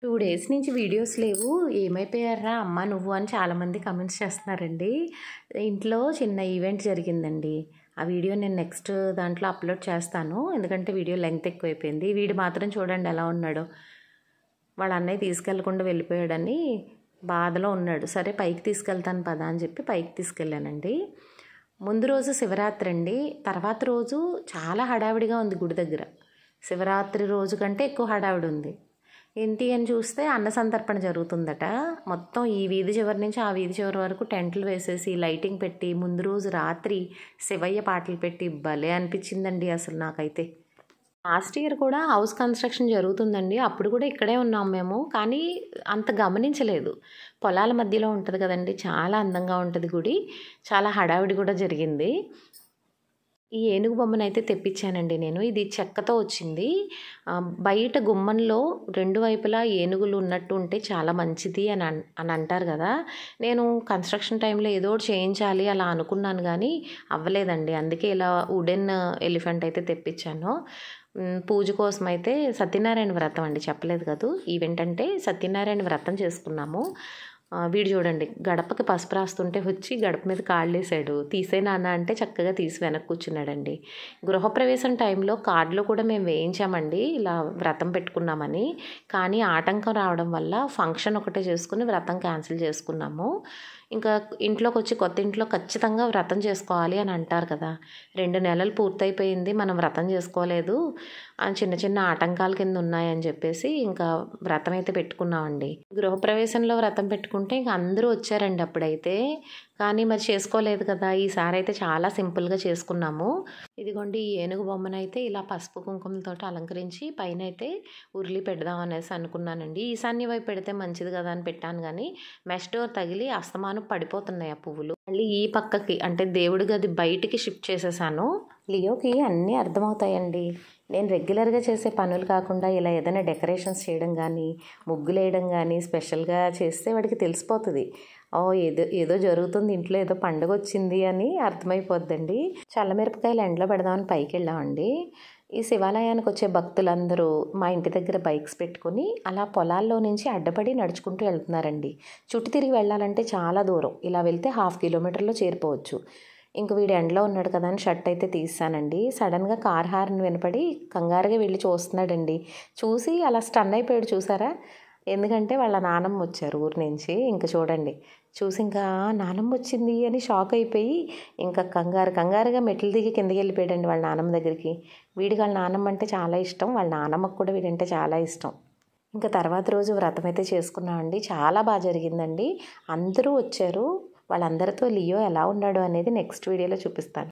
2 days నుంచి videos లేవు. ఏమైపోయారురా అమ్మ నువ్వు అని చాలామంది కామెంట్స్ చేస్తున్నారండి. ఇంట్లో చిన్న ఈవెంట్ జరిగిందండి. ఆ వీడియో నేను నెక్స్ట్ దాంట్లో అప్లోడ్ చేస్తాను. ఎందుకంటే వీడియో లెంగ్త్ ఎక్కువైపోయింది. వీడు మాత్రం చూడండి ఎలా ఉన్నాడో. వాళ్ళ అన్నయ్య తీసుకెళ్లకుండా వెళ్ళిపోయాడని బాధలో ఉన్నాడు. సరే పైకి తీసుకెళ్తాను పదా అని చెప్పి పైకి తీసుకెళ్ళానండి. ముందు రోజు శివరాత్రి అండి. తర్వాత రోజు చాలా హడావిడిగా ఉంది గుడి దగ్గర. శివరాత్రి రోజు కంటే ఎక్కువ హడావిడి ఉంది. ఏంటి అని చూస్తే అన్న సంతర్పణ జరుగుతుందట. మొత్తం ఈ వీధి చివరి నుంచి ఆ వీధి చివరి వరకు టెంట్లు వేసేసి లైటింగ్ పెట్టి ముందు రోజు రాత్రి శివయ్య పాటలు పెట్టి భలే అనిపించిందండి అసలు నాకైతే. లాస్ట్ ఇయర్ కూడా హౌస్ కన్స్ట్రక్షన్ జరుగుతుందండి. అప్పుడు కూడా ఇక్కడే ఉన్నాం మేము. కానీ అంత గమనించలేదు. పొలాల మధ్యలో ఉంటుంది కదండి, చాలా అందంగా ఉంటుంది గుడి. చాలా హడావిడి కూడా జరిగింది. ఈ ఏనుగు బొమ్మనైతే తెప్పించానండి నేను. ఇది చెక్కతో వచ్చింది. బయట గుమ్మంలో 2 వైపులా ఏనుగులు ఉన్నట్టు ఉంటే చాలా మంచిది అని అంటారు కదా. నేను కన్స్ట్రక్షన్ టైంలో ఏదో ఒకటి చేయించాలి అలా అనుకున్నాను కానీ అవ్వలేదండి. అందుకే ఇలా వుడెన్ ఎలిఫెంట్ అయితే తెప్పించాను. పూజ కోసం అయితే సత్యనారాయణ వ్రతం అండి, చెప్పలేదు కదా. ఈవెంట్ అంటే సత్యనారాయణ వ్రతం చేసుకున్నాము. వీడు చూడండి గడపకి పసుపు రాస్తుంటే వచ్చి గడప మీద కాళ్ళేసాడు. తీసే నాన్న అంటే చక్కగా తీసి వెనక్కి కూర్చున్నాడండి. గృహప్రవేశం టైంలో కార్డులో కూడా మేము వేయించామండి ఇలా వ్రతం పెట్టుకున్నామని. కానీ ఆటంకం రావడం వల్ల ఫంక్షన్ ఒకటే చేసుకుని వ్రతం క్యాన్సిల్ చేసుకున్నాము. ఇంకా ఇంట్లోకి వచ్చి కొత్త ఇంట్లో ఖచ్చితంగా వ్రతం చేసుకోవాలి అని అంటారు కదా. 2 నెలలు పూర్తయిపోయింది, మనం వ్రతం చేసుకోలేదు. చిన్న చిన్న ఆటంకాల కింద ఉన్నాయని చెప్పేసి ఇంకా వ్రతం అయితే పెట్టుకున్నామండి. గృహప్రవేశంలో వ్రతం పెట్టుకుంటే ఇంకా అందరూ వచ్చారండి అప్పుడైతే. కానీ మరి చేసుకోలేదు కదా. ఈసారి అయితే చాలా సింపుల్గా చేసుకున్నాము. ఇదిగోండి ఈ ఏనుగు బొమ్మనైతే ఇలా పసుపు కుంకుమలతో అలంకరించి పైన అయితే ఉర్లి పెడదాం అనేసి అనుకున్నానండి. ఈశాన్య వైపు పెడితే మంచిది కదా అని పెట్టాను కానీ మెష్ డోర్ తగిలి అస్తమానం పడిపోతున్నాయి ఆ పువ్వులు. మళ్ళీ ఈ పక్కకి అంటే దేవుడి గది బయటికి షిఫ్ట్ చేసేసాను. లియోకి అన్నీ అర్థమవుతాయండి. నేను రెగ్యులర్గా చేసే పనులు కాకుండా ఇలా ఏదైనా డెకరేషన్స్ చేయడం కానీ ముగ్గులు వేయడం కానీ స్పెషల్గా చేస్తే వాడికి తెలిసిపోతుంది. ఏదో జరుగుతుంది ఇంట్లో, ఏదో పండుగ వచ్చింది అని అర్థమైపోద్దండి. చల్లమిరపకాయలు ఎండలో పెడదామని పైకి వెళ్ళామండి. ఈ శివాలయానికి వచ్చే భక్తులందరూ మా ఇంటి దగ్గర బైక్స్ పెట్టుకుని అలా పొలాల్లో నుంచి అడ్డపడి నడుచుకుంటూ వెళ్తున్నారండి. చుట్టూ తిరిగి వెళ్ళాలంటే చాలా దూరం. ఇలా వెళ్తే 1/2 కిలోమీటర్లో చేరిపోవచ్చు. ఇంక వీడు ఎండలో ఉన్నాడు కదా అని షర్ట్ అయితే తీసానండి. సడన్గా కార్ హార్న్ వినపడి కంగారుగా వెళ్ళి చూస్తున్నాడండి. చూసి అలా స్టన్ అయిపోయాడు చూసారా. ఎందుకంటే వాళ్ళ నానమ్మ వచ్చారు ఊరి నుంచి. ఇంకా చూడండి చూసి ఇంకా నానమ్మ వచ్చింది అని షాక్ అయిపోయి ఇంకా కంగారుగా మెట్లు దిగి కిందకి వెళ్ళిపోయాడండి వాళ్ళ నానమ్మ దగ్గరికి. వీడికి వాళ్ళ నానమ్మ అంటే చాలా ఇష్టం, వాళ్ళ నానమ్మకు కూడా వీడంటే చాలా ఇష్టం. ఇంకా తర్వాత రోజు వ్రతం అయితే చేసుకున్నామండి. చాలా బాగా జరిగిందండి. అందరూ వచ్చారు. వాళ్ళందరితో లియో ఎలా ఉన్నాడు అనేది నెక్స్ట్ వీడియోలో చూపిస్తాను.